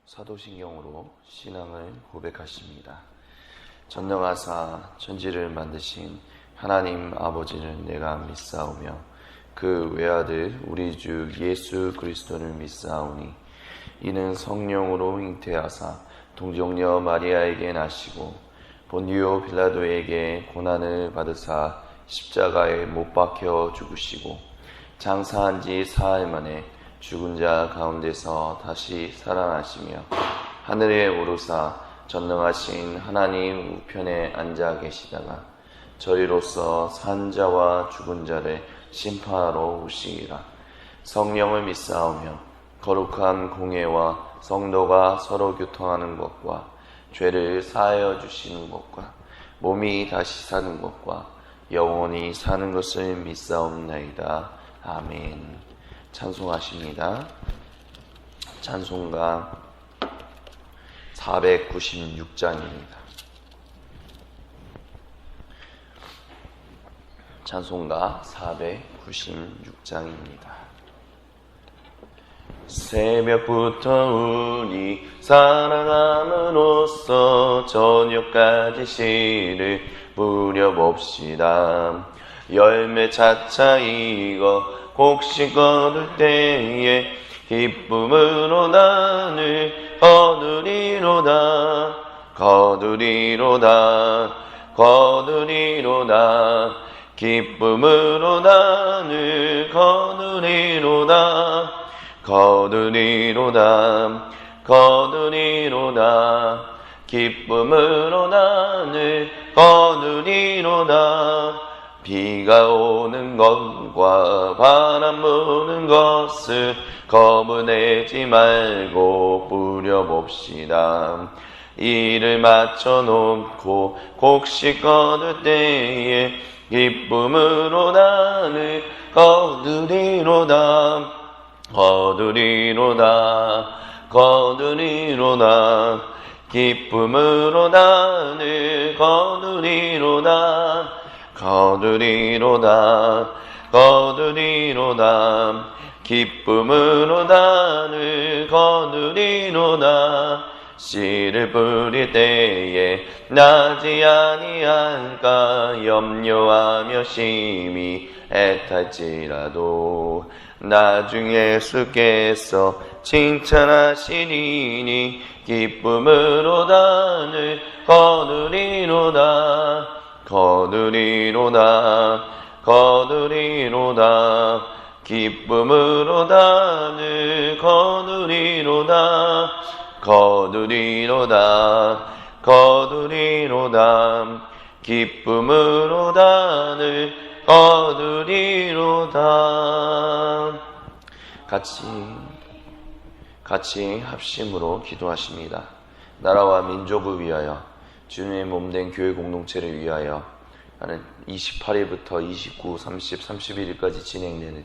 사도신경으로 신앙을 고백하십니다. 전능하사 천지를 만드신 하나님 아버지를 내가 믿사오며 그 외아들 우리 주 예수 그리스도를 믿사오니 이는 성령으로 잉태하사 동정녀 마리아에게 나시고 본디오 빌라도에게 고난을 받으사 십자가에 못 박혀 죽으시고 장사한 지 사흘 만에 죽은 자 가운데서 다시 살아나시며 하늘에 오르사 전능하신 하나님 우편에 앉아 계시다가 저리로서 산 자와 죽은 자를 심판하러 오시리라. 성령을 믿사오며 거룩한 공예와 성도가 서로 교통하는 것과 죄를 사하여 주시는 것과 몸이 다시 사는 것과 영원히 사는 것을 믿사옵나이다. 아멘. 찬송하십니다. 찬송가 496장입니다. 찬송가 496장입니다. 새벽부터 우리 사랑함으로써 저녁까지 시를 부려봅시다. 열매 차차 익어 곡식 거둘 때에 기쁨으로 나를 거두리로다. 거두리로다. 거두리로다. 기쁨으로 나를 거두리로다. 거두리로다. 거두리로다. 기쁨으로 나를 거두리로다. 비가 오는 것과 바람 부는 것을 겁내지 말고 부려봅시다. 이를 맞춰놓고 곡식 거둘 때에 기쁨으로 나를 거두리로다. 거두리로다. 거두리로다. 기쁨으로 나를 거두리로다. 거두리로다. 거두리로다. 기쁨으로 나를 거두리로다. 씨를 뿌릴 때에 나지 아니할까 염려하며 심히 애탈지라도 나중에 예수께서 칭찬하시리니 기쁨으로 나를 거두리로다. 거두리로다. 거두리로다. 기쁨으로 나를 거두리로다. 거두리로다. 거두리로다. 기쁨으로 나를 거두리로다. 같이 합심으로 기도하십니다. 나라와 민족을 위하여 주님의 몸된 교회 공동체를 위하여 하는 28일부터 29, 30, 31일까지 진행되는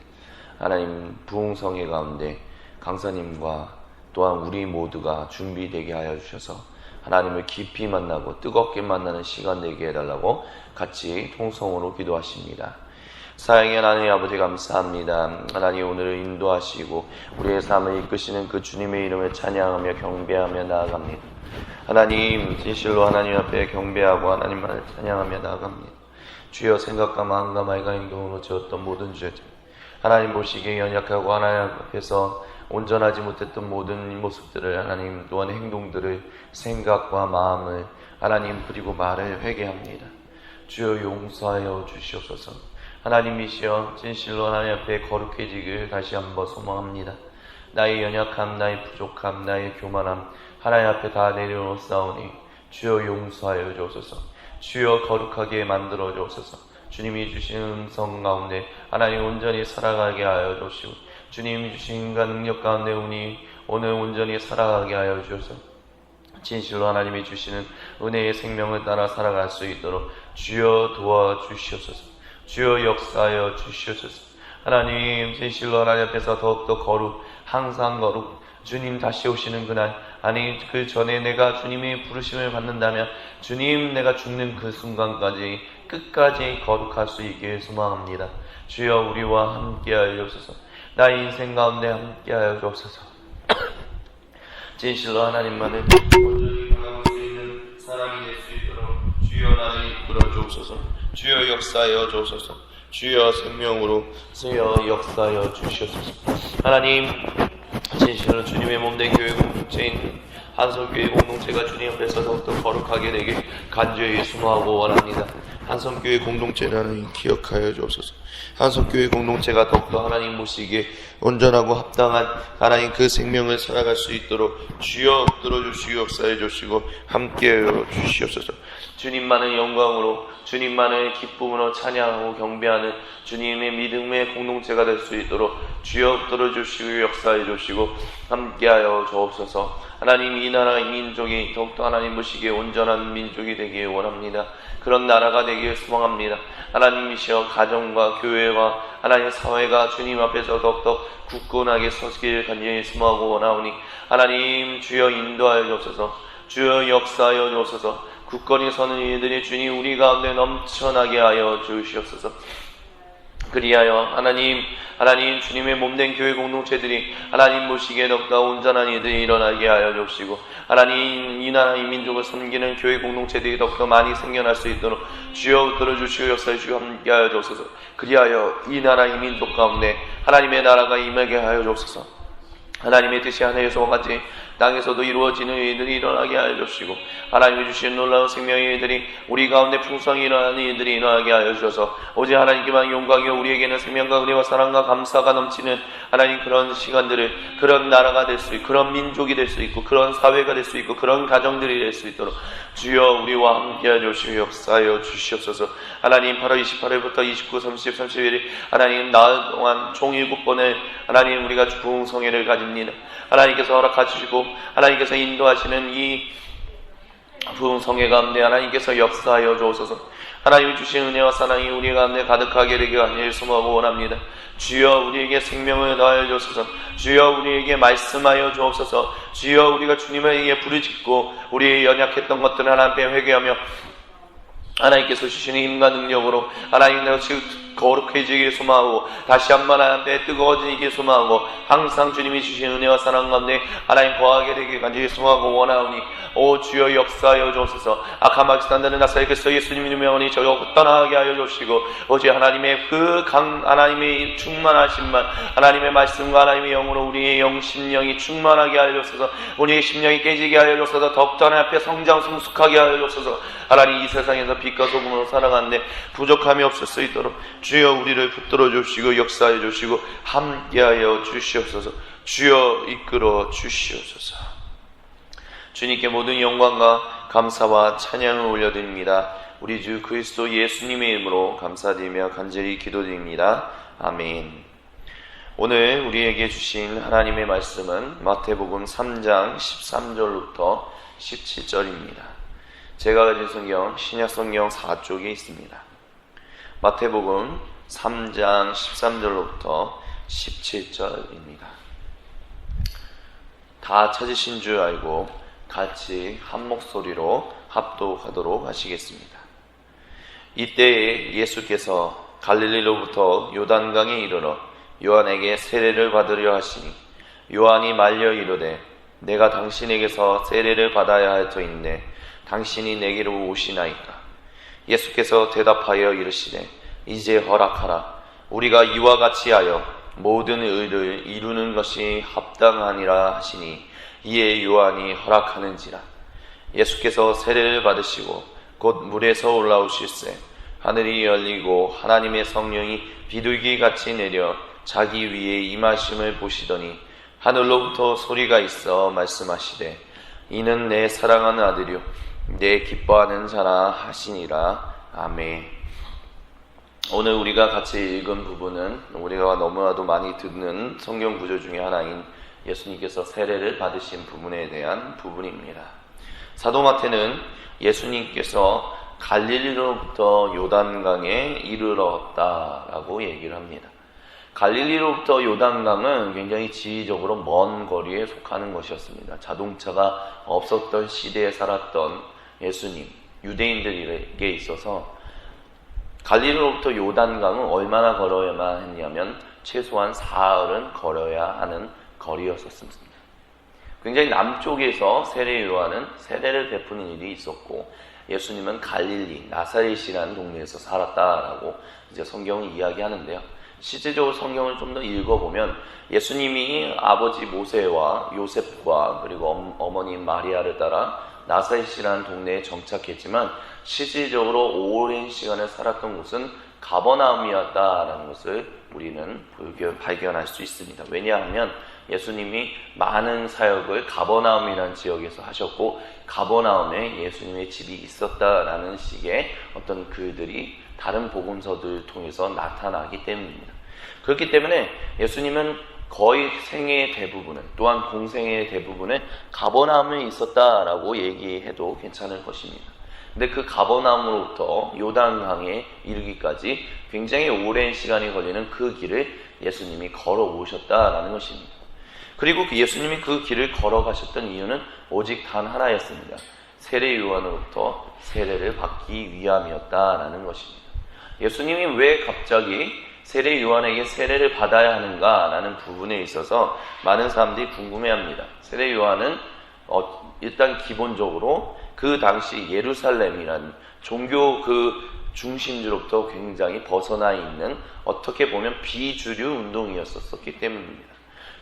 하나님 부흥성회 가운데 강사님과 또한 우리 모두가 준비되게 하여 주셔서 하나님을 깊이 만나고 뜨겁게 만나는 시간 되게 해달라고 같이 통성으로 기도하십니다. 사랑의 하나님 아버지 감사합니다. 하나님 오늘을 인도하시고 우리의 삶을 이끄시는 그 주님의 이름을 찬양하며 경배하며 나아갑니다. 하나님 진실로 하나님 앞에 경배하고 하나님만을 찬양하며 나아갑니다. 주여 생각과 마음과 말과 행동으로 지었던 모든 죄들 하나님 보시기에 연약하고 하나님 앞에서 온전하지 못했던 모든 모습들을 하나님 또한 행동들을 생각과 마음을 하나님 그리고 말을 회개합니다. 주여 용서하여 주시옵소서. 하나님이시여 진실로 하나님 앞에 거룩해지길 다시 한번 소망합니다. 나의 연약함, 나의 부족함, 나의 교만함 하나님 앞에 다 내려놓사오니 주여 용서하여 주옵소서. 주여 거룩하게 만들어 주옵소서. 주님이 주신 음성 가운데 하나님 온전히 살아가게 하여 주시고 주님이 주신 인간 능력 가운데 오늘 온전히 살아가게 하여 주옵소서. 진실로 하나님이 주시는 은혜의 생명을 따라 살아갈 수 있도록 주여 도와주시옵소서. 주여 역사하여 주시옵소서. 하나님 진실로 하나님 앞에서 더욱더 거룩, 항상 거룩, 주님 다시 오시는 그날, 아니 그 전에 내가 주님의 부르심을 받는다면 주님 내가 죽는 그 순간까지 끝까지 거룩할 수 있기를 소망합니다. 주여 우리와 함께하여 주옵소서. 나의 인생 가운데 함께하여 주옵소서. 진실로 하나님만을 온전히 바라볼 수 있는 사람이 될 수 있도록 주여 나를 이끌어 주옵소서. 주여 역사하여 주옵소서. 주여 생명으로 쓰여 역사하여 주시옵소서. 하나님, 진실로 주님의 몸된 교회 공동체인 한성교회 공동체가 주님 앞에서 더욱더 거룩하게 되길 간절히 수모하고 원합니다. 한성교회 공동체를 하나님 기억하여 주옵소서. 한성교회 공동체가 더욱더 하나님 모시기에 온전하고 합당한 하나님 그 생명을 살아갈 수 있도록 주여 들어주시고 역사해 주시고 함께하여 주시옵소서. 주님만을 영광으로 주님만을 기쁨으로 찬양하고 경배하는 주님의 믿음의 공동체가 될 수 있도록 주여 들어주시고 역사해 주시고 함께하여 주옵소서. 하나님, 이 나라 이 민족이 더욱더 하나님 보시기에 온전한 민족이 되기를 원합니다. 그런 나라가 되기를 소망합니다. 하나님이시여 가정과 교회와 하나님 사회가 주님 앞에서 더욱더 굳건하게 서기를 간절히 소망하고 원하오니 하나님 주여 인도하여 주옵소서. 주여 역사하여 주옵소서. 굳건히 서는 이들이 주님 우리 가운데 넘쳐나게 하여 주시옵소서. 그리하여 하나님 주님의 몸된 교회 공동체들이 하나님 보시기에 더욱더 온전한 이들이 일어나게 하여 주시고 하나님 이 나라 이 민족을 섬기는 교회 공동체들이 더욱더 많이 생겨날 수 있도록 주여 들어주시고 역사해 주시고 함께하여 주옵소서. 그리하여 이 나라 이 민족 가운데 하나님의 나라가 임하게 하여 주옵소서. 하나님의 뜻이 하늘에서와 같이 땅에서도 이루어지는 일들이 일어나게 하여 주시고 하나님이 주신 놀라운 생명의 일들이 우리 가운데 풍성히 일어나는 일들이 일어나게 하여 주셔서 오직 하나님께만 영광이요 우리에게는 생명과 은혜와 사랑과 감사가 넘치는 하나님 그런 시간들을 그런 나라가 될 수 있고 그런 민족이 될 수 있고 그런 사회가 될 수 있고 그런 가정들이 될 수 있도록 주여 우리와 함께하여 주시고 역사하여 주시옵소서. 하나님 8월 28일부터 29, 30, 31일 하나님 나흘 동안 총 7번을 하나님 우리가 부흥성회를 가집니다. 하나님께서 허락하시고 하나님께서 인도하시는 이 부흥성회 가운데 하나님께서 역사하여 주옵소서. 하나님이 주신 은혜와 사랑이 우리 가운데 가득하게 되기를 간절히 소망하고 원합니다. 주여 우리에게 생명을 더하여 주옵소서. 주여 우리에게 말씀하여 주옵소서. 주여 우리가 주님에게 부르짖고 우리의 연약했던 것들을 하나님께 회개하며 하나님께서 주시는 힘과 능력으로 하나님 내가 거룩해지길 소망하고 다시 한번 하나님께 뜨거워지길 소망하고 항상 주님이 주신 은혜와 사랑 가운데 하나님 거하게 되길 간절히 소망하고 원하오니 오 주여 역사하여 주옵소서. 악한 막산들은 나사렛 그리스도 예수님 이름에 오니 저희 떠나게 하여 주시고 오직 하나님의 하나님의 충만하신만 하나님의 말씀과 하나님의 영으로 우리의 심령이 충만하게 하여 주옵소서. 우리의 심령이 깨지게 하여 주옵소서. 더욱더 하나님 앞에 성장 성숙하게 하여 주옵소서. 하나님 이 세상에서 빛과 소금으로 살아가는데 부족함이 없을 수 있도록 주여 우리를 붙들어 주시고 역사해 주시고 함께하여 주시옵소서. 주여 이끌어 주시옵소서. 주님께 모든 영광과 감사와 찬양을 올려드립니다. 우리 주 그리스도 예수님의 이름으로 감사드리며 간절히 기도드립니다. 아멘. 오늘 우리에게 주신 하나님의 말씀은 마태복음 3장 13절부터 17절입니다. 제가 가진 성경 신약성경 4쪽에 있습니다. 마태복음 3장 13절로부터 17절입니다. 다 찾으신 줄 알고 같이 한 목소리로 합독하도록 하시겠습니다. 이때에 예수께서 갈릴리로부터 요단강에 이르러 요한에게 세례를 받으려 하시니 요한이 말려 이르되 내가 당신에게서 세례를 받아야 할 터인데 당신이 내게로 오시나이까. 예수께서 대답하여 이르시되 이제 허락하라. 우리가 이와 같이 하여 모든 의를 이루는 것이 합당하니라 하시니 이에 요한이 허락하는지라. 예수께서 세례를 받으시고 곧 물에서 올라오실새 하늘이 열리고 하나님의 성령이 비둘기같이 내려 자기 위에 임하심을 보시더니 하늘로부터 소리가 있어 말씀하시되 이는 내 사랑하는 아들이요 내 기뻐하는 자라 하시니라. 아멘. 오늘 우리가 같이 읽은 부분은 우리가 너무나도 많이 듣는 성경 구조 중에 하나인 예수님께서 세례를 받으신 부분에 대한 부분입니다. 사도 마태는 예수님께서 갈릴리로부터 요단강에 이르렀다라고 얘기를 합니다. 갈릴리로부터 요단강은 굉장히 지리적으로 먼 거리에 속하는 것이었습니다. 자동차가 없었던 시대에 살았던 예수님, 유대인들에게 있어서 갈릴리로부터 요단강은 얼마나 걸어야만 했냐면 최소한 사흘은 걸어야 하는 거리였었습니다. 굉장히 남쪽에서 세례 요한은 세례를 베푸는 일이 있었고 예수님은 갈릴리 나사렛이라는 동네에서 살았다라고 이제 성경을 이야기하는데요. 실제적으로 성경을 좀 더 읽어보면 예수님이 아버지 모세와 요셉과 그리고 어머니 마리아를 따라 나사렛이라는 동네에 정착했지만 실질적으로 오랜 시간을 살았던 곳은 가버나움이었다라는 것을 우리는 발견할 수 있습니다. 왜냐하면 예수님이 많은 사역을 가버나움이라는 지역에서 하셨고 가버나움에 예수님의 집이 있었다라는 식의 어떤 글들이 다른 복음서들을 통해서 나타나기 때문입니다. 그렇기 때문에 예수님은 거의 생애의 대부분은 또한 공생애의 대부분은 가버나움에 있었다라고 얘기해도 괜찮을 것입니다. 근데 그 가버나움으로부터 요단강에 이르기까지 굉장히 오랜 시간이 걸리는 그 길을 예수님이 걸어오셨다라는 것입니다. 그리고 예수님이 그 길을 걸어가셨던 이유는 오직 단 하나였습니다. 세례 요한으로부터 세례를 받기 위함이었다라는 것입니다. 예수님이 왜 갑자기 세례 요한에게 세례를 받아야 하는가라는 부분에 있어서 많은 사람들이 궁금해합니다. 세례 요한은 일단 기본적으로 그 당시 예루살렘이라는 종교 그 중심지로부터 굉장히 벗어나 있는 어떻게 보면 비주류 운동이었었기 때문입니다.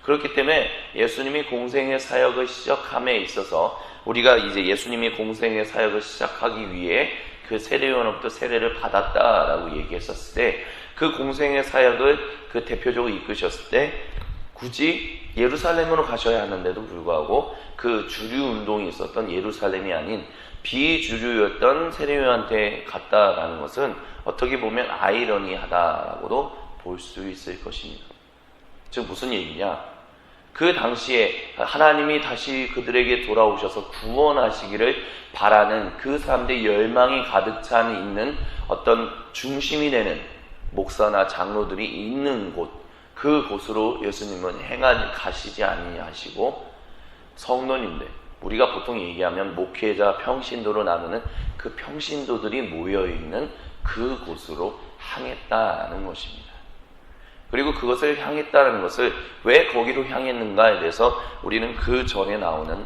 그렇기 때문에 예수님이 공생의 사역을 시작함에 있어서 우리가 이제 예수님이 공생의 사역을 시작하기 위해 그 세례 요한으로부터 세례를 받았다라고 얘기했었을 때 그 공생의 사역을 그 대표적으로 이끄셨을 때 굳이 예루살렘으로 가셔야 하는데도 불구하고 그 주류 운동이 있었던 예루살렘이 아닌 비주류였던 세례 요한한테 갔다라는 것은 어떻게 보면 아이러니하다라고도 볼 수 있을 것입니다. 즉 무슨 얘기냐? 그 당시에 하나님이 다시 그들에게 돌아오셔서 구원하시기를 바라는 그 사람들의 열망이 가득 찬 있는 어떤 중심이 되는 목사나 장로들이 있는 곳, 그 곳으로 예수님은 가시지 아니하시고 성도님들, 우리가 보통 얘기하면 목회자, 평신도로 나누는 그 평신도들이 모여있는 그 곳으로 향했다는 것입니다. 그리고 그것을 향했다는 것을 왜 거기로 향했는가에 대해서 우리는 그 전에 나오는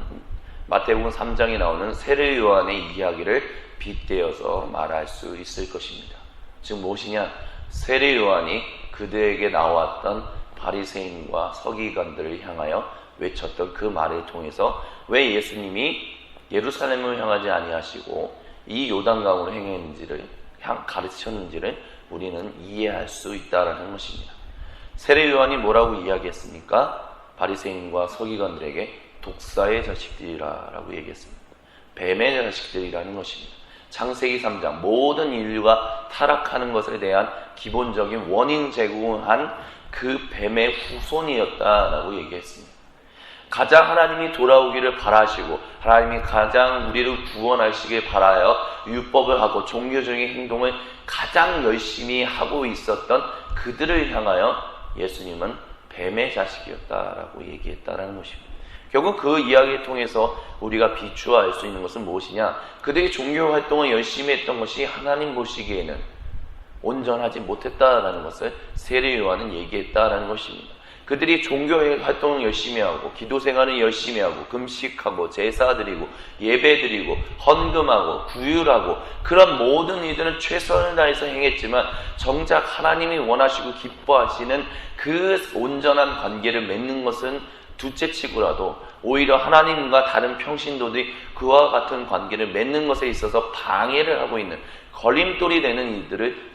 마태복음 3장에 나오는 세례 요한의 이야기를 빗대어서 말할 수 있을 것입니다. 즉 무엇이냐? 세례 요한이 그들에게 나왔던 바리새인과 서기관들을 향하여 외쳤던 그 말을 통해서 왜 예수님이 예루살렘을 향하지 아니하시고 이 요단강으로 행했는지를 가르쳤는지를 우리는 이해할 수 있다는 것입니다. 세례 요한이 뭐라고 이야기했습니까? 바리새인과 서기관들에게 독사의 자식들이라고 얘기했습니다. 뱀의 자식들이라는 것입니다. 창세기 3장 모든 인류가 타락하는 것에 대한 기본적인 원인 제공한 그 뱀의 후손이었다라고 얘기했습니다. 가장 하나님이 돌아오기를 바라시고 하나님이 가장 우리를 구원하시길 바라여 율법을 하고 종교적인 행동을 가장 열심히 하고 있었던 그들을 향하여 예수님은 뱀의 자식이었다라고 얘기했다라는 것입니다. 결국 그 이야기를 통해서 우리가 비추어 알 수 있는 것은 무엇이냐? 그들이 종교 활동을 열심히 했던 것이 하나님 보시기에는 온전하지 못했다라는 것을 세례 요한은 얘기했다라는 것입니다. 그들이 종교 활동을 열심히 하고 기도 생활을 열심히 하고 금식하고 제사 드리고 예배 드리고 헌금하고 구휼하고 그런 모든 일들은 최선을 다해서 행했지만 정작 하나님이 원하시고 기뻐하시는 그 온전한 관계를 맺는 것은 둘째치고라도 오히려 하나님과 다른 평신도들이 그와 같은 관계를 맺는 것에 있어서 방해를 하고 있는 걸림돌이 되는 일들을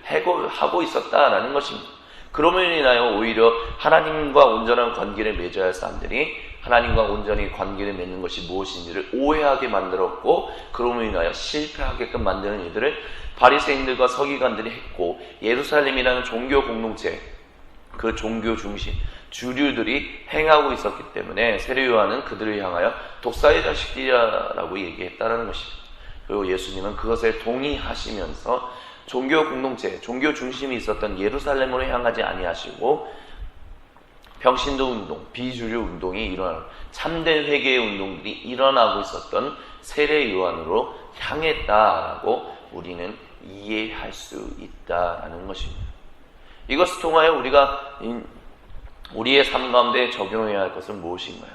하고 있었다라는 것입니다. 그러므로 인하여 오히려 하나님과 온전한 관계를 맺어야 할 사람들이 하나님과 온전히 관계를 맺는 것이 무엇인지를 오해하게 만들었고 그러므로 인하여 실패하게끔 만드는 일들을 바리새인들과 서기관들이 했고 예루살렘이라는 종교 공동체, 그 종교 중심 주류들이 행하고 있었기 때문에 세례 요한은 그들을 향하여 독사의 자식들이라고 얘기했다는 것입니다. 그리고 예수님은 그것에 동의하시면서 종교 공동체, 종교 중심이 있었던 예루살렘으로 향하지 아니하시고 평신도 운동, 비주류 운동이 일어나고 참된 회개의 운동들이 일어나고 있었던 세례 요한으로 향했다라고 우리는 이해할 수 있다라는 것입니다. 이것을 통하여 우리가 우리의 삶 가운데 적용해야 할 것은 무엇인가요?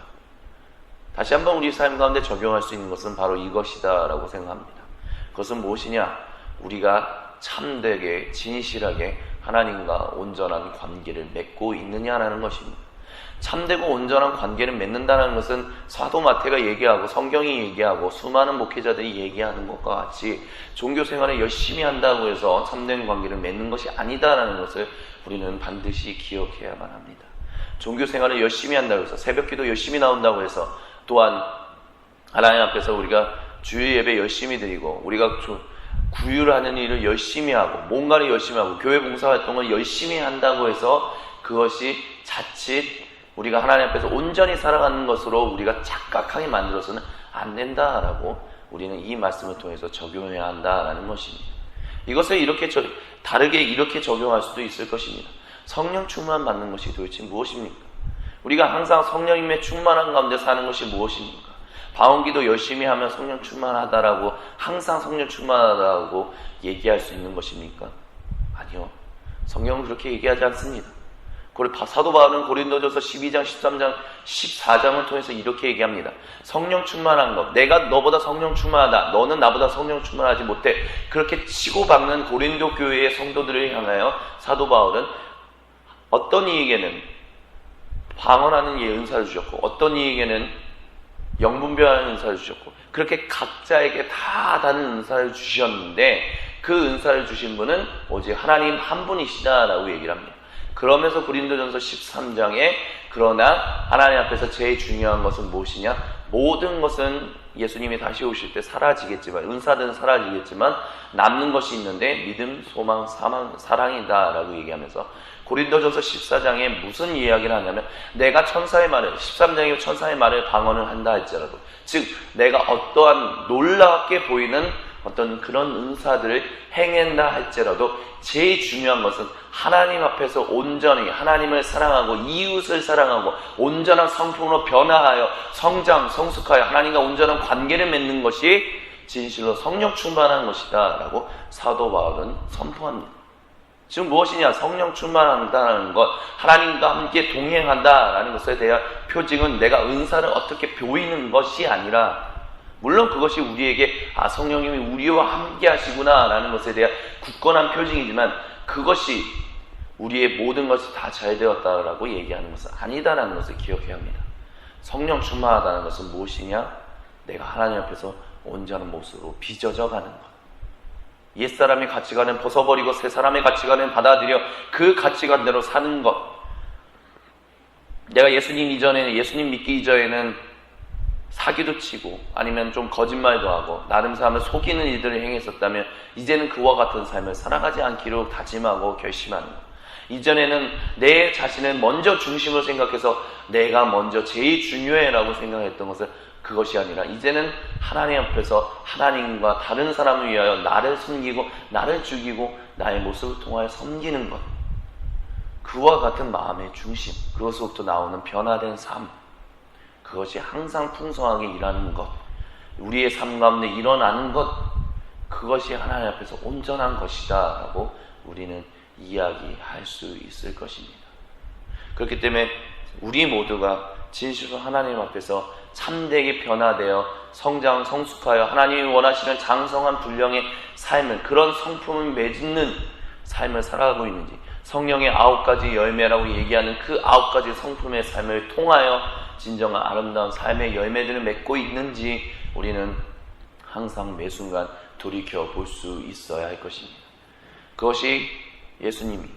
다시 한번 우리 삶 가운데 적용할 수 있는 것은 바로 이것이다 라고 생각합니다. 그것은 무엇이냐? 우리가 참되게 진실하게 하나님과 온전한 관계를 맺고 있느냐라는 것입니다. 참되고 온전한 관계를 맺는다는 것은 사도 마태가 얘기하고 성경이 얘기하고 수많은 목회자들이 얘기하는 것과 같이 종교 생활을 열심히 한다고 해서 참된 관계를 맺는 것이 아니다라는 것을 우리는 반드시 기억해야만 합니다. 종교 생활을 열심히 한다고 해서 새벽기도 열심히 나온다고 해서 또한 하나님 앞에서 우리가 주일 예배 열심히 드리고 우리가 구휼하는 일을 열심히 하고 뭔가를 열심히 하고 교회 봉사활동을 열심히 한다고 해서 그것이 자칫 우리가 하나님 앞에서 온전히 살아가는 것으로 우리가 착각하게 만들어서는 안 된다라고 우리는 이 말씀을 통해서 적용해야 한다라는 것입니다. 이것을 다르게 이렇게 적용할 수도 있을 것입니다. 성령 충만 받는 것이 도대체 무엇입니까? 우리가 항상 성령님의 충만한 가운데 사는 것이 무엇입니까? 방언기도 열심히 하면 성령 충만하다라고 항상 성령 충만하다고 얘기할 수 있는 것입니까? 아니요. 성경은 그렇게 얘기하지 않습니다. 사도 바울은 고린도전서 12장, 13장, 14장을 통해서 이렇게 얘기합니다. 성령 충만한 것, 내가 너보다 성령 충만하다, 너는 나보다 성령 충만하지 못해. 그렇게 치고박는 고린도 교회의 성도들을 향하여 사도 바울은 어떤 이에게는 방언하는 은사를 주셨고 어떤 이에게는 영분별하는 은사를 주셨고 그렇게 각자에게 다 다른 은사를 주셨는데 그 은사를 주신 분은 오직 하나님 한 분이시다라고 얘기를 합니다. 그러면서 고린도전서 13장에 그러나 하나님 앞에서 제일 중요한 것은 무엇이냐? 모든 것은 예수님이 다시 오실 때 사라지겠지만 은사들은 사라지겠지만 남는 것이 있는데 믿음, 소망, 사랑이다 라고 얘기하면서 고린도전서 14장에 무슨 이야기를 하냐면 내가 천사의 말을 13장에 천사의 말을 방언을 한다 할지라도 즉 내가 어떠한 놀랍게 보이는 어떤 그런 은사들을 행한다 할지라도 제일 중요한 것은 하나님 앞에서 온전히 하나님을 사랑하고 이웃을 사랑하고 온전한 성품으로 변화하여 성장, 성숙하여 하나님과 온전한 관계를 맺는 것이 진실로 성령 충만한 것이다 라고 사도 바울은 선포합니다. 지금 무엇이냐? 성령 충만한다는 것, 하나님과 함께 동행한다라는 것에 대한 표징은 내가 은사를 어떻게 보이는 것이 아니라 물론 그것이 우리에게 성령님이 우리와 함께 하시구나 라는 것에 대한 굳건한 표징이지만 그것이 우리의 모든 것이 다 잘 되었다라고 얘기하는 것은 아니다라는 것을 기억해야 합니다. 성령 충만하다는 것은 무엇이냐? 내가 하나님 앞에서 온전한 모습으로 빚어져 가는 것. 옛사람의 가치관은 벗어버리고 새 사람의 가치관은 받아들여 그 가치관대로 사는 것. 내가 예수님 믿기 이전에는 사기도 치고 아니면 좀 거짓말도 하고 나름 사람을 속이는 일들을 행했었다면 이제는 그와 같은 삶을 살아가지 않기로 다짐하고 결심하는 것. 이전에는 내 자신을 먼저 중심으로 생각해서 내가 먼저 제일 중요해라고 생각했던 것을 그것이 아니라 이제는 하나님 앞에서 하나님과 다른 사람을 위하여 나를 숨기고 나를 죽이고 나의 모습을 통하여 섬기는 것. 그와 같은 마음의 중심, 그것으로부터 나오는 변화된 삶, 그것이 항상 풍성하게 일하는 것, 우리의 삶 가운데 일어나는 것, 그것이 하나님 앞에서 온전한 것이다 라고 우리는 이야기할 수 있을 것입니다. 그렇기 때문에 우리 모두가 진실로 하나님 앞에서 참되게 변화되어 성장, 성숙하여 하나님이 원하시는 장성한 분량의 삶을, 그런 성품을 맺는 삶을 살아가고 있는지, 성령의 9가지 열매라고 얘기하는 그 9가지 성품의 삶을 통하여 진정한 아름다운 삶의 열매들을 맺고 있는지 우리는 항상 매 순간 돌이켜 볼 수 있어야 할 것입니다. 그것이 예수님이,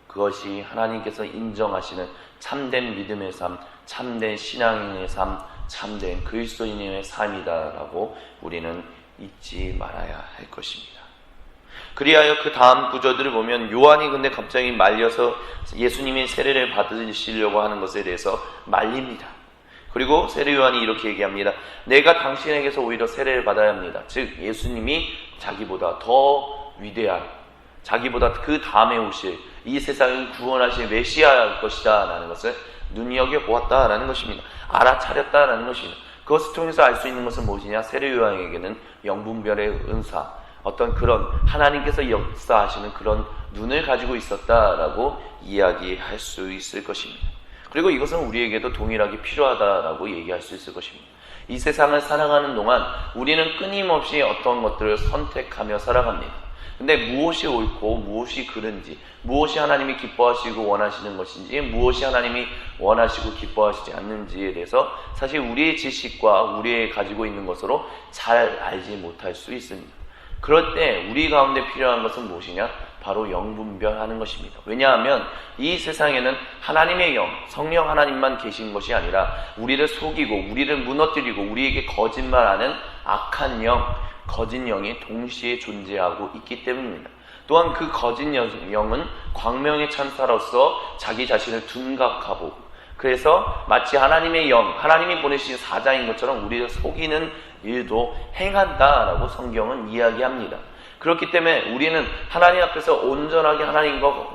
그것이 하나님께서 인정하시는 참된 믿음의 삶, 참된 신앙인의 삶, 참된 그리스도인의 삶이다라고 우리는 잊지 말아야 할 것입니다. 그리하여 그 다음 구절들을 보면 요한이 근데 갑자기 말려서 예수님이 세례를 받으시려고 하는 것에 대해서 말립니다. 그리고 세례 요한이 이렇게 얘기합니다. 내가 당신에게서 오히려 세례를 받아야 합니다. 즉 예수님이 자기보다 더 위대한, 자기보다 그 다음에 오실 이 세상을 구원하실 메시아일 것이다 라는 것을 눈여겨보았다라는 것입니다. 알아차렸다라는 것입니다. 그것을 통해서 알 수 있는 것은 무엇이냐? 세례 요한에게는 영분별의 은사, 어떤 그런 하나님께서 역사하시는 그런 눈을 가지고 있었다라고 이야기할 수 있을 것입니다. 그리고 이것은 우리에게도 동일하게 필요하다라고 얘기할 수 있을 것입니다. 이 세상을 살아가는 동안 우리는 끊임없이 어떤 것들을 선택하며 살아갑니다. 근데 무엇이 옳고 무엇이 그른지, 무엇이 하나님이 기뻐하시고 원하시는 것인지, 무엇이 하나님이 원하시고 기뻐하시지 않는지에 대해서 사실 우리의 지식과 우리의 가지고 있는 것으로 잘 알지 못할 수 있습니다. 그럴 때 우리 가운데 필요한 것은 무엇이냐? 바로 영분별하는 것입니다. 왜냐하면 이 세상에는 하나님의 영, 성령 하나님만 계신 것이 아니라 우리를 속이고 우리를 무너뜨리고 우리에게 거짓말하는 악한 영, 거짓 영이 동시에 존재하고 있기 때문입니다. 또한 그 거짓 영은 광명의 천사로서 자기 자신을 둔각하고, 그래서 마치 하나님의 영, 하나님이 보내신 사자인 것처럼 우리를 속이는 일도 행한다라고 성경은 이야기합니다. 그렇기 때문에 우리는 하나님 앞에서 온전하게 하나님과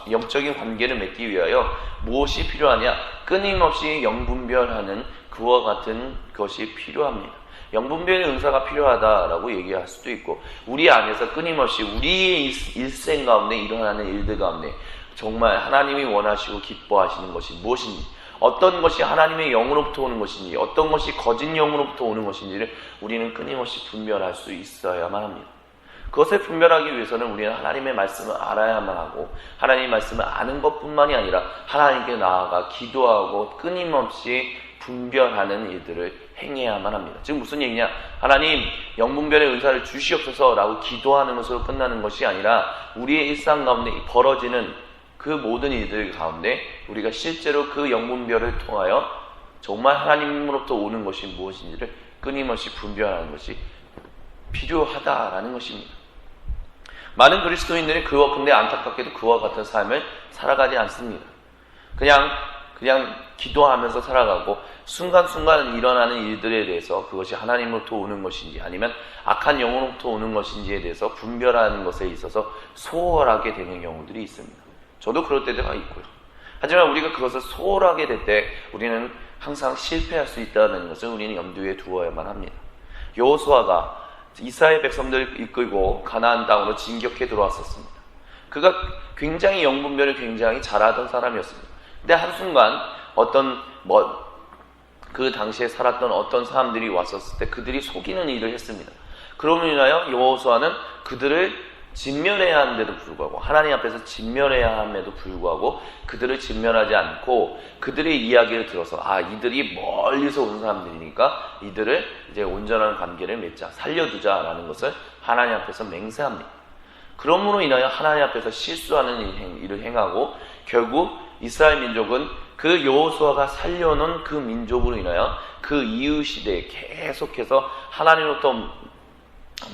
영적인 관계를 맺기 위하여 무엇이 필요하냐? 끊임없이 영분별하는 그와 같은 것이 필요합니다. 영분별의 은사가 필요하다라고 얘기할 수도 있고, 우리 안에서 끊임없이 우리의 일생 가운데 일어나는 일들 가운데 정말 하나님이 원하시고 기뻐하시는 것이 무엇인지, 어떤 것이 하나님의 영으로부터 오는 것인지, 어떤 것이 거짓 영으로부터 오는 것인지를 우리는 끊임없이 분별할 수 있어야만 합니다. 그것을 분별하기 위해서는 우리는 하나님의 말씀을 알아야만 하고, 하나님의 말씀을 아는 것뿐만이 아니라 하나님께 나아가 기도하고 끊임없이 분별하는 일들을 행해야만 합니다. 지금 무슨 얘기냐? 하나님 영분별의 은사를 주시옵소서라고 기도하는 것으로 끝나는 것이 아니라 우리의 일상 가운데 벌어지는 그 모든 일들 가운데 우리가 실제로 그 영분별을 통하여 정말 하나님으로부터 오는 것이 무엇인지를 끊임없이 분별하는 것이 필요하다라는 것입니다. 많은 그리스도인들이 근데 안타깝게도 그와 같은 삶을 살아가지 않습니다. 그냥 기도하면서 살아가고 순간순간 일어나는 일들에 대해서 그것이 하나님으로부터 오는 것인지 아니면 악한 영으로부터 오는 것인지에 대해서 분별하는 것에 있어서 소홀하게 되는 경우들이 있습니다. 저도 그럴 때가 있고요. 하지만 우리가 그것을 소홀하게 될 때 우리는 항상 실패할 수 있다는 것을 우리는 염두에 두어야만 합니다. 여호수아가 이스라엘 백성들을 이끌고 가나안 땅으로 진격해 들어왔었습니다. 그가 굉장히 영분별을 굉장히 잘하던 사람이었습니다. 근데 한순간 그 당시에 살았던 어떤 사람들이 왔었을 때 그들이 속이는 일을 했습니다. 그러므로 인하여 여호수아는 그들을 진멸해야 하는데도 불구하고, 하나님 앞에서 진멸해야 함에도 불구하고 그들을 진멸하지 않고 그들의 이야기를 들어서 이들이 멀리서 온 사람들이니까 이들을 이제 온전한 관계를 맺자, 살려두자라는 것을 하나님 앞에서 맹세합니다. 그러므로 인하여 하나님 앞에서 실수하는 일을 행하고 결국 이스라엘 민족은 그 여호수아가 살려놓은 그 민족으로 인하여 그 이후 시대에 계속해서 하나님으로부터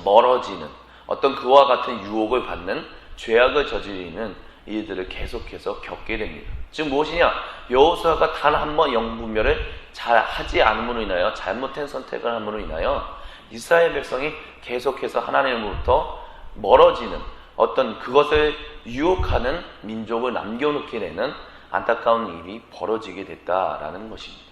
멀어지는 어떤 그와 같은 유혹을 받는 죄악을 저지르는 일들을 계속해서 겪게 됩니다. 지금 무엇이냐? 여호수아가 단 한 번 영분별을 잘 하지 않음으로 인하여, 잘못된 선택을 함으로 인하여 이스라엘 백성이 계속해서 하나님으로부터 멀어지는 어떤 그것을 유혹하는 민족을 남겨놓게 되는 안타까운 일이 벌어지게 됐다라는 것입니다.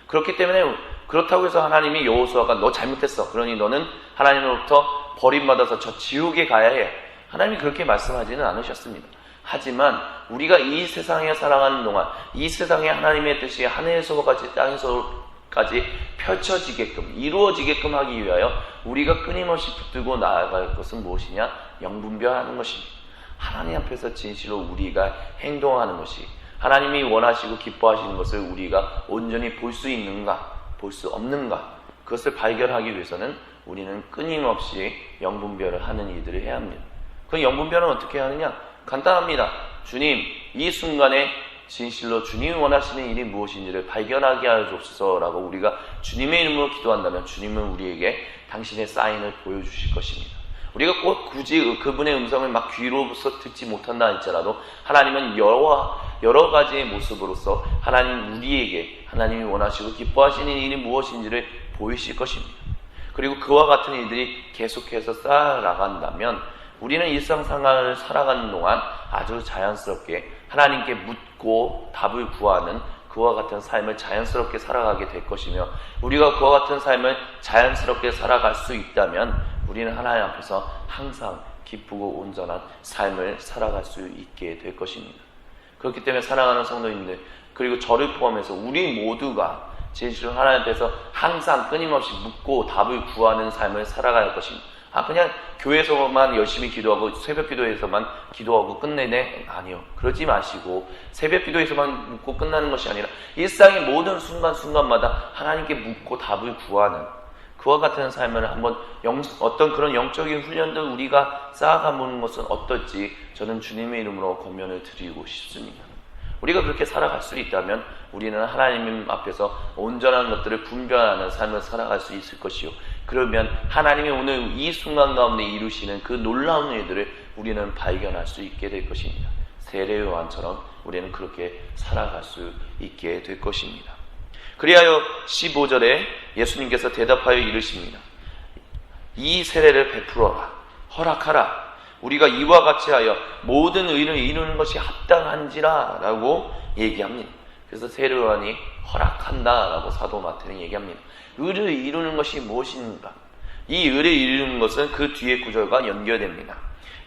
그렇기 때문에 그렇다고 해서 하나님이 여호수아가 너 잘못했어, 그러니 너는 하나님으로부터 버림받아서 저 지옥에 가야 해, 하나님이 그렇게 말씀하지는 않으셨습니다. 하지만 우리가 이 세상에 살아가는 동안 이 세상에 하나님의 뜻이 하늘에서까지 땅에서까지 펼쳐지게끔 이루어지게끔 하기 위하여 우리가 끊임없이 붙들고 나아갈 것은 무엇이냐? 영분별하는 것입니다. 하나님 앞에서 진실로 우리가 행동하는 것이, 하나님이 원하시고 기뻐하시는 것을 우리가 온전히 볼 수 있는가, 볼 수 없는가, 그것을 발견하기 위해서는 우리는 끊임없이 영분별을 하는 일들을 해야 합니다. 그 영분별은 어떻게 하느냐? 간단합니다. 주님, 이 순간에 진실로 주님이 원하시는 일이 무엇인지를 발견하게 하옵소서라고 우리가 주님의 이름으로 기도한다면 주님은 우리에게 당신의 사인을 보여주실 것입니다. 우리가 꼭 굳이 그분의 음성을 막 귀로서 듣지 못한다 할지라도 하나님은 여러 가지의 모습으로서 우리에게 하나님이 원하시고 기뻐하시는 일이 무엇인지를 보이실 것입니다. 그리고 그와 같은 일들이 계속해서 쌓아나간다면 우리는 일상생활을 살아가는 동안 아주 자연스럽게 하나님께 묻고 답을 구하는 그와 같은 삶을 자연스럽게 살아가게 될 것이며, 우리가 그와 같은 삶을 자연스럽게 살아갈 수 있다면 우리는 하나님 앞에서 항상 기쁘고 온전한 삶을 살아갈 수 있게 될 것입니다. 그렇기 때문에 사랑하는 성도님들, 그리고 저를 포함해서 우리 모두가 진실로 하나님 앞에서 항상 끊임없이 묻고 답을 구하는 삶을 살아갈 가 것입니다. 그냥 교회에서만 열심히 기도하고 새벽 기도에서만 기도하고 끝내네? 아니요. 그러지 마시고 새벽 기도에서만 묻고 끝나는 것이 아니라 일상의 모든 순간순간마다 하나님께 묻고 답을 구하는 그와 같은 삶을 한번 어떤 그런 영적인 훈련들 우리가 쌓아가보는 것은 어떨지 저는 주님의 이름으로 권면을 드리고 싶습니다. 우리가 그렇게 살아갈 수 있다면 우리는 하나님 앞에서 온전한 것들을 분별하는 삶을 살아갈 수 있을 것이요. 그러면 하나님이 오늘 이 순간 가운데 이루시는 그 놀라운 일들을 우리는 발견할 수 있게 될 것입니다. 세례 요한처럼 우리는 그렇게 살아갈 수 있게 될 것입니다. 그리하여 15절에 예수님께서 대답하여 이르십니다. 이 세례를 베풀어라. 허락하라. 우리가 이와 같이 하여 모든 의를 이루는 것이 합당한지라 라고 얘기합니다. 그래서 세례 요한이 허락한다 라고 사도 마태는 얘기합니다. 의를 이루는 것이 무엇인가? 이 의를 이루는 것은 그 뒤의 구절과 연결됩니다.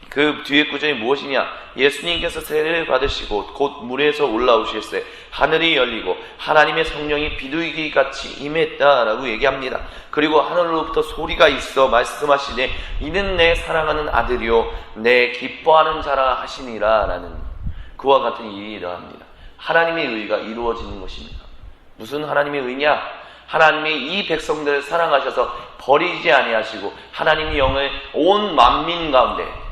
그 뒤의 구절이 무엇이냐? 예수님께서 세례를 받으시고 곧 물에서 올라오실새 하늘이 열리고 하나님의 성령이 비둘기같이 임했다라고 얘기합니다. 그리고 하늘로부터 소리가 있어 말씀하시되 이는 내 사랑하는 아들이요 내 기뻐하는 자라 하시니라 라는 그와 같은 일이 일어납니다. 하나님의 의가 이루어지는 것입니다. 무슨 하나님의 의냐? 하나님이 이 백성들을 사랑하셔서 버리지 아니하시고 하나님의 영을 온 만민 가운데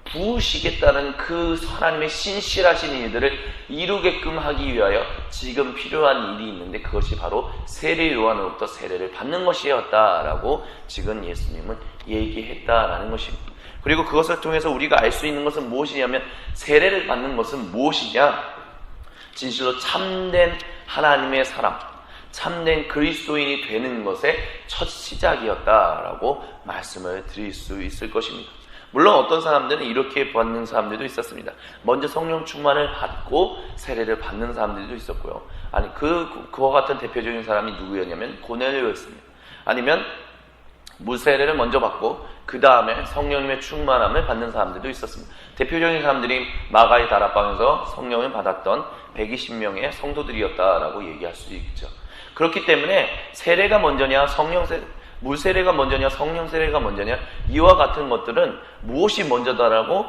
부으시겠다는 그 하나님의 신실하신 일들을 이루게끔 하기 위하여 지금 필요한 일이 있는데 그것이 바로 세례 요한으로부터 세례를 받는 것이었다라고 지금 예수님은 얘기했다라는 것입니다. 그리고 그것을 통해서 우리가 알 수 있는 것은 무엇이냐면 세례를 받는 것은 무엇이냐? 진실로 참된 하나님의 사람, 참된 그리스도인이 되는 것의 첫 시작이었다라고 말씀을 드릴 수 있을 것입니다. 물론 어떤 사람들은 이렇게 받는 사람들도 있었습니다. 먼저 성령 충만을 받고 세례를 받는 사람들도 있었고요. 그와 같은 대표적인 사람이 누구였냐면 고넬료였습니다. 아니면 물세례를 먼저 받고 그 다음에 성령님의 충만함을 받는 사람들도 있었습니다. 대표적인 사람들이 마가의 다락방에서 성령을 받았던 120명의 성도들이었다라고 얘기할 수 있죠. 그렇기 때문에 세례가 먼저냐 물세례가 먼저냐 성령세례가 먼저냐 이와 같은 것들은 무엇이 먼저다라고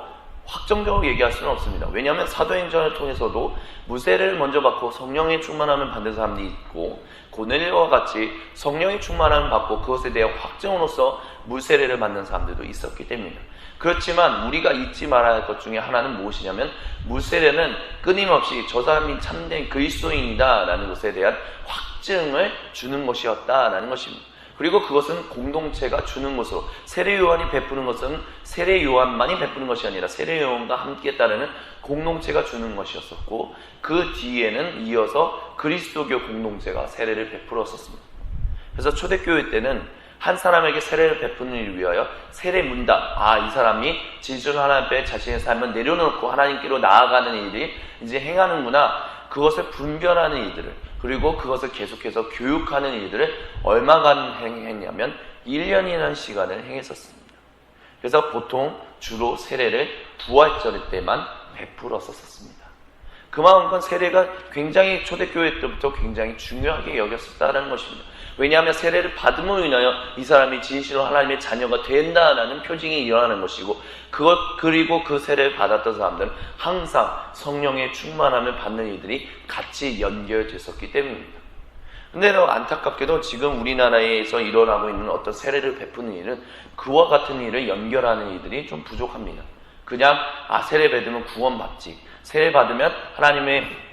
확정적으로 얘기할 수는 없습니다. 왜냐하면 사도행전을 통해서도 물세례를 먼저 받고 성령의 충만함을 받는 사람들이 있고 고넬료와 같이 성령의 충만함을 받고 그것에 대한 확증으로서 물세례를 받는 사람들도 있었기 때문입니다. 그렇지만 우리가 잊지 말아야 할 것 중에 하나는 무엇이냐면 물세례는 끊임없이 저 사람이 참된 그리스도인이다 라는 것에 대한 확증을 주는 것이었다라는 것입니다. 그리고 그것은 공동체가 주는 것으로 세례 요한이 베푸는 것은 세례 요한만이 베푸는 것이 아니라 세례 요한과 함께 따르는 공동체가 주는 것이었었고 그 뒤에는 이어서 그리스도교 공동체가 세례를 베풀었었습니다. 그래서 초대교회 때는 한 사람에게 세례를 베푸는 일을 위하여 세례 문답, 이 사람이 진실로 하나님 앞에 자신의 삶을 내려놓고 하나님께로 나아가는 일이 이제 행하는구나, 그것을 분별하는 일들을, 그리고 그것을 계속해서 교육하는 일들을 얼마간 행했냐면 1년이라는 시간을 행했었습니다. 그래서 보통 주로 세례를 부활절 때만 베풀었었습니다. 그만큼 세례가 굉장히 초대교회 때부터 굉장히 중요하게 여겼었다는 것입니다. 왜냐하면 세례를 받음으로 인하여 이 사람이 진실로 하나님의 자녀가 된다라는 표징이 일어나는 것이고 그리고 그 세례를 받았던 사람들은 항상 성령의 충만함을 받는 이들이 같이 연결됐었기 때문입니다. 근데 안타깝게도 지금 우리나라에서 일어나고 있는 어떤 세례를 베푸는 일은 그와 같은 일을 연결하는 이들이 좀 부족합니다. 그냥 세례 받으면 구원받지, 세례 받으면 하나님의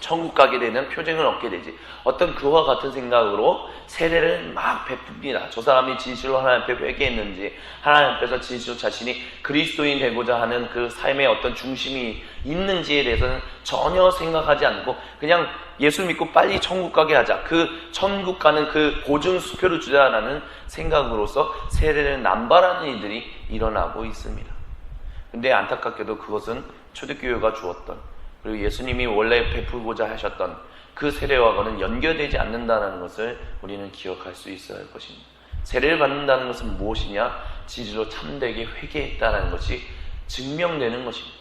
천국 가게 되는 표징을 얻게 되지, 어떤 그와 같은 생각으로 세례를 막 베풉니다. 저 사람이 진실로 하나님 앞에 회개했는지, 하나님 앞에서 진실로 자신이 그리스도인 되고자 하는 그 삶의 어떤 중심이 있는지에 대해서는 전혀 생각하지 않고 그냥 예수 믿고 빨리 천국 가게 하자, 그 천국 가는 그 보증수표를 주자라는 생각으로서 세례를 남발하는 이들이 일어나고 있습니다. 근데 안타깝게도 그것은 초대교회가 주었던, 그리고 예수님이 원래 베풀고자 하셨던 그 세례와는 연결되지 않는다는 것을 우리는 기억할 수 있어야 할 것입니다. 세례를 받는다는 것은 무엇이냐? 진실로 참되게 회개했다는 것이 증명되는 것입니다.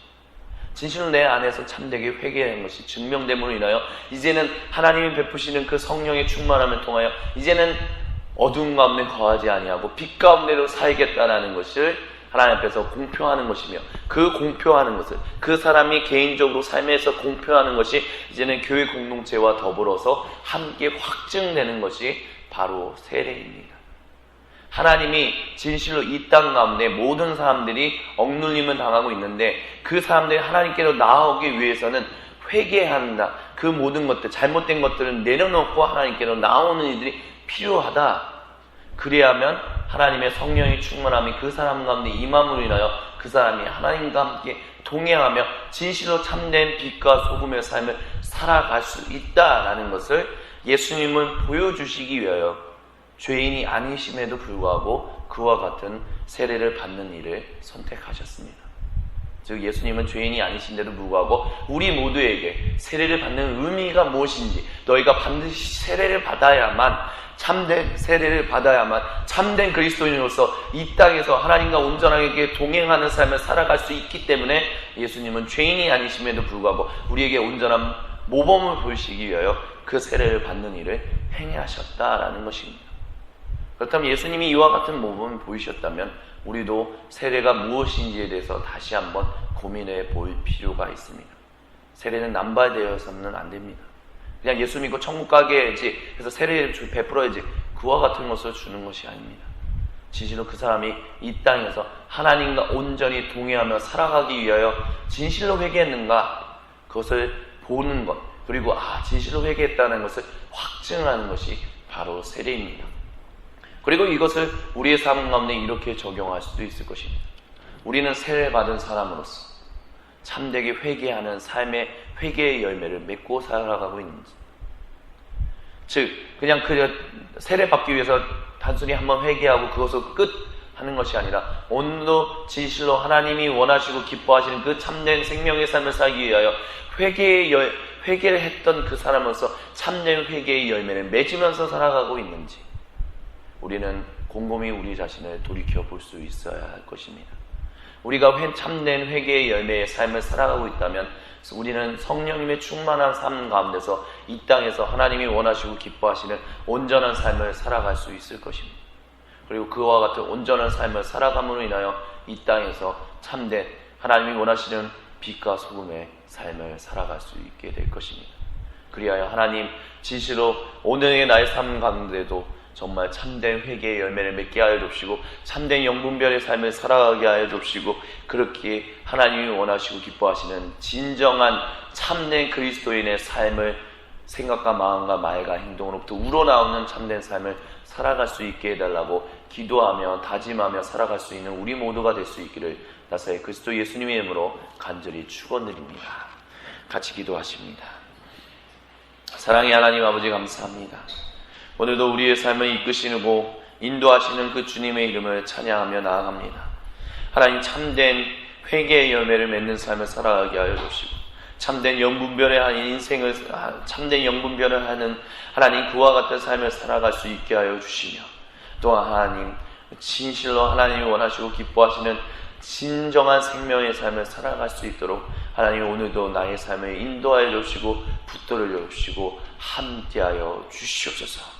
진실로 내 안에서 참되게 회개한 것이 증명됨으로 인하여 이제는 하나님이 베푸시는 그 성령의 충만함을 통하여 이제는 어두운 가운데 거하지 아니하고 빛 가운데로 살겠다라는 것을 하나님 앞에서 공표하는 것이며, 그 공표하는 것을 그 사람이 개인적으로 삶에서 공표하는 것이 이제는 교회 공동체와 더불어서 함께 확증되는 것이 바로 세례입니다. 하나님이 진실로 이 땅 가운데 모든 사람들이 억눌림을 당하고 있는데, 그 사람들이 하나님께로 나아오기 위해서는 회개한다. 그 모든 것들, 잘못된 것들을 내려놓고 하나님께로 나오는 이들이 필요하다. 그래야만 하나님의 성령의 충만함이 그 사람 가운데 임함으로 인하여 그 사람이 하나님과 함께 동행하며 진실로 참된 빛과 소금의 삶을 살아갈 수 있다라는 것을 예수님은 보여주시기 위하여 죄인이 아니심에도 불구하고 그와 같은 세례를 받는 일을 선택하셨습니다. 즉 예수님은 죄인이 아니신데도 불구하고 우리 모두에게 세례를 받는 의미가 무엇인지, 너희가 반드시 세례를 받아야만, 참된 세례를 받아야만 참된 그리스도인으로서 이 땅에서 하나님과 온전하게 동행하는 삶을 살아갈 수 있기 때문에 예수님은 죄인이 아니심에도 불구하고 우리에게 온전한 모범을 보이시기 위하여 그 세례를 받는 일을 행하셨다라는 것입니다. 그렇다면 예수님이 이와 같은 모범을 보이셨다면 우리도 세례가 무엇인지에 대해서 다시 한번 고민해 볼 필요가 있습니다. 세례는 남발되어서는 안 됩니다. 그냥 예수 믿고 천국 가게야지, 그래서 세례를 베풀어야지, 그와 같은 것을 주는 것이 아닙니다. 진실로 그 사람이 이 땅에서 하나님과 온전히 동행하며 살아가기 위하여 진실로 회개했는가, 그것을 보는 것, 그리고 진실로 회개했다는 것을 확증하는 것이 바로 세례입니다. 그리고 이것을 우리의 삶 가운데 이렇게 적용할 수도 있을 것입니다. 우리는 세례 받은 사람으로서 참되게 회개하는 삶의 회개의 열매를 맺고 살아가고 있는지, 즉 그냥 세례 받기 위해서 단순히 한번 회개하고 그것을 끝 하는 것이 아니라 오늘도 진실로 하나님이 원하시고 기뻐하시는 그 참된 생명의 삶을 살기 위하여 회개를 했던 그 사람으로서 참된 회개의 열매를 맺으면서 살아가고 있는지, 우리는 곰곰이 우리 자신을 돌이켜 볼 수 있어야 할 것입니다. 우리가 참된 회개의 열매의 삶을 살아가고 있다면 우리는 성령님의 충만한 삶 가운데서 이 땅에서 하나님이 원하시고 기뻐하시는 온전한 삶을 살아갈 수 있을 것입니다. 그리고 그와 같은 온전한 삶을 살아감으로 인하여 이 땅에서 참된 하나님이 원하시는 빛과 소금의 삶을 살아갈 수 있게 될 것입니다. 그리하여 하나님 진실로 오늘의 나의 삶 가운데도 정말 참된 회개의 열매를 맺게 하여 줍시고 참된 영분별의 삶을 살아가게 하여 줍시고, 그렇게 하나님이 원하시고 기뻐하시는 진정한 참된 그리스도인의 삶을 생각과 마음과 말과 행동으로부터 우러나오는 참된 삶을 살아갈 수 있게 해달라고 기도하며 다짐하며 살아갈 수 있는 우리 모두가 될 수 있기를 나사의 그리스도 예수님의 이름으로 간절히 축원드립니다. 같이 기도하십니다. 사랑의 하나님 아버지, 감사합니다. 오늘도 우리의 삶을 이끄시고 인도하시는 그 주님의 이름을 찬양하며 나아갑니다. 하나님, 참된 회개의 열매를 맺는 삶을 살아가게 하여 주시고 참된 영분별의 인생을, 참된 영분별을 하는 하나님 그와 같은 삶을 살아갈 수 있게 하여 주시며, 또한 하나님 진실로 하나님이 원하시고 기뻐하시는 진정한 생명의 삶을 살아갈 수 있도록 하나님 오늘도 나의 삶을 인도하여 주시고 붙들어 주시고 함께하여 주시옵소서.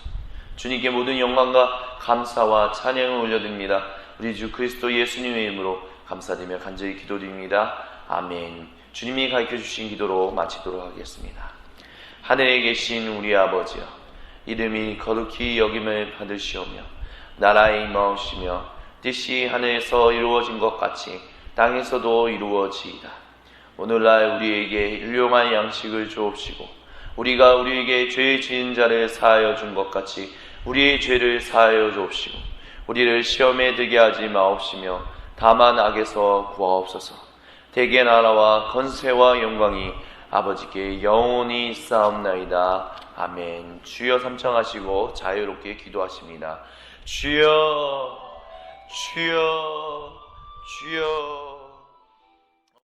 주님께 모든 영광과 감사와 찬양을 올려드립니다. 우리 주 그리스도 예수님의 이름으로 감사드리며 간절히 기도드립니다. 아멘. 주님이 가르쳐주신 기도로 마치도록 하겠습니다. 하늘에 계신 우리 아버지여, 이름이 거룩히 여김을 받으시오며 나라에 임하오시며 뜻이 하늘에서 이루어진 것 같이 땅에서도 이루어지이다. 오늘날 우리에게 일용할 양식을 주옵시고 우리가 우리에게 죄 지은 자를 사하여 준 것 같이 우리의 죄를 사하여 주옵시고 우리를 시험에 들게 하지 마옵시며 다만 악에서 구하옵소서. 대개 나라와 권세와 영광이 아버지께 영원히 있사옵나이다. 아멘. 주여 삼창하시고 자유롭게 기도하십니다. 주여, 주여, 주여.